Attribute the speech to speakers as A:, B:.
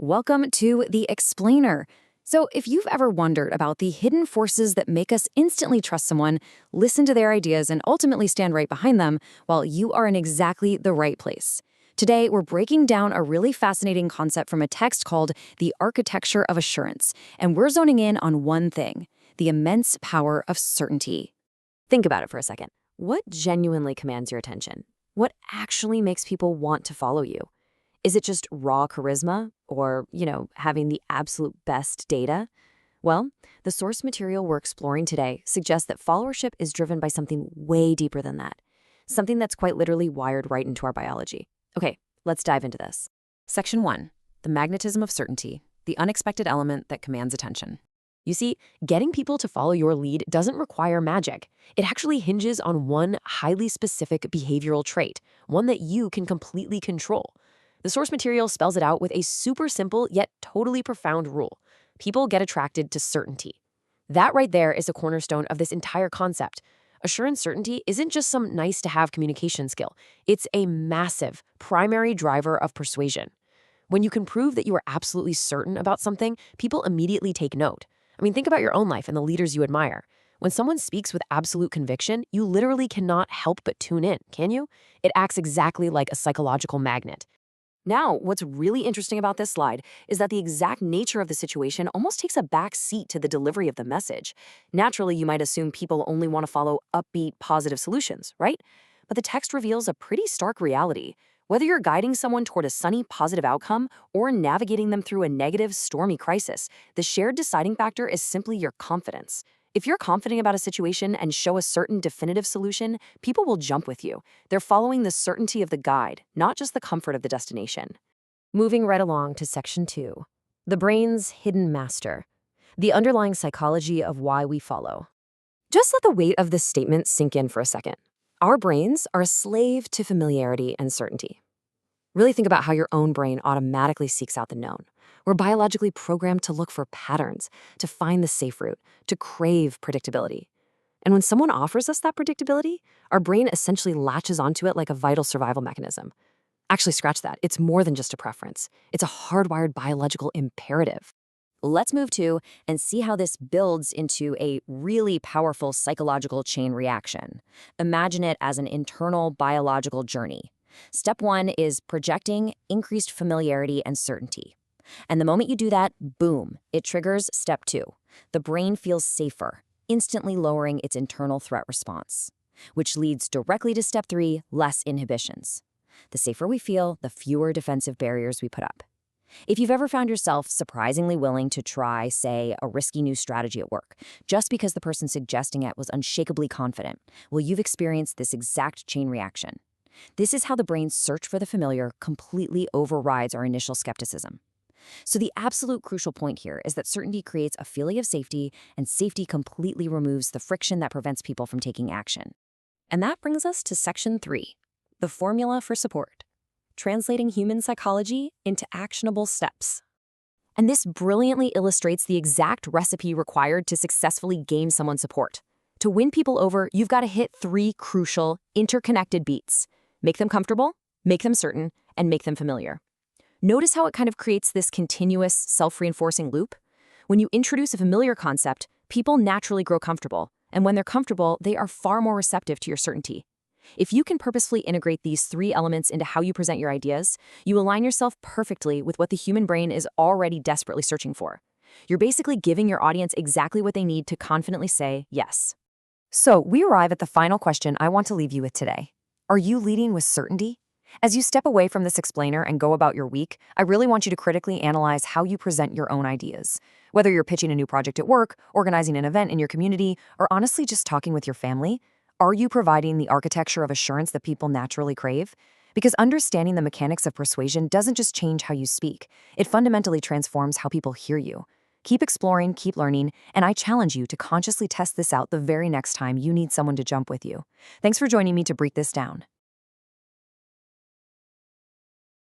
A: Welcome to The Explainer. So, if you've ever wondered about the hidden forces that make us instantly trust someone, listen to their ideas, and ultimately stand right behind them, well, you are in exactly the right place. Today, we're breaking down a really fascinating concept from a text called The Architecture of Assurance, and we're zoning in on one thing: the immense power of certainty. Think about it for a second. What genuinely commands your attention? What actually makes people want to follow you? Is it just raw charisma or, having the absolute best data? Well, the source material we're exploring today suggests that followership is driven by something way deeper than that, something that's quite literally wired right into our biology. Okay, let's dive into this. Section 1. The magnetism of certainty, the unexpected element that commands attention. You see, getting people to follow your lead doesn't require magic. It actually hinges on one highly specific behavioral trait, one that you can completely control. The source material spells it out with a super simple yet totally profound rule. People get attracted to certainty. That right there is the cornerstone of this entire concept. Assurance certainty isn't just some nice-to-have communication skill. It's a massive, primary driver of persuasion. When you can prove that you are absolutely certain about something, people immediately take note. Think about your own life and the leaders you admire. When someone speaks with absolute conviction, you literally cannot help but tune in, can you? It acts exactly like a psychological magnet. Now, what's really interesting about this slide is that the exact nature of the situation almost takes a back seat to the delivery of the message. Naturally, you might assume people only want to follow upbeat, positive solutions, right? But the text reveals a pretty stark reality. Whether you're guiding someone toward a sunny, positive outcome or navigating them through a negative, stormy crisis, the shared deciding factor is simply your confidence. If you're confident about a situation and show a certain definitive solution, people will jump with you. They're following the certainty of the guide, not just the comfort of the destination. Moving right along to Section 2. The brain's hidden master. The underlying psychology of why we follow. Just let the weight of this statement sink in for a second. Our brains are a slave to familiarity and certainty. Really think about how your own brain automatically seeks out the known. We're biologically programmed to look for patterns, to find the safe route, to crave predictability. And when someone offers us that predictability, our brain essentially latches onto it like a vital survival mechanism. Actually, scratch that. It's more than just a preference. It's a hardwired biological imperative. Let's move to and see how this builds into a really powerful psychological chain reaction. Imagine it as an internal biological journey. Step 1 is projecting increased familiarity and certainty. And the moment you do that, boom, it triggers Step 2. The brain feels safer, instantly lowering its internal threat response, which leads directly to Step 3, less inhibitions. The safer we feel, the fewer defensive barriers we put up. If you've ever found yourself surprisingly willing to try, say, a risky new strategy at work, just because the person suggesting it was unshakably confident, well, you've experienced this exact chain reaction. This is how the brain's search for the familiar completely overrides our initial skepticism. So the absolute crucial point here is that certainty creates a feeling of safety, and safety completely removes the friction that prevents people from taking action. And that brings us to Section 3, the formula for support, translating human psychology into actionable steps. And this brilliantly illustrates the exact recipe required to successfully gain someone's support. To win people over, you've got to hit 3 crucial, interconnected beats. Make them comfortable, make them certain, and make them familiar. Notice how it kind of creates this continuous, self-reinforcing loop? When you introduce a familiar concept, people naturally grow comfortable, and when they're comfortable, they are far more receptive to your certainty. If you can purposefully integrate these 3 elements into how you present your ideas, you align yourself perfectly with what the human brain is already desperately searching for. You're basically giving your audience exactly what they need to confidently say yes. So we arrive at the final question I want to leave you with today. Are you leading with certainty? As you step away from this explainer and go about your week, I really want you to critically analyze how you present your own ideas. Whether you're pitching a new project at work, organizing an event in your community, or honestly just talking with your family, are you providing the architecture of assurance that people naturally crave? Because understanding the mechanics of persuasion doesn't just change how you speak, it fundamentally transforms how people hear you. Keep exploring, keep learning, and I challenge you to consciously test this out the very next time you need someone to jump with you. Thanks for joining me to break this down.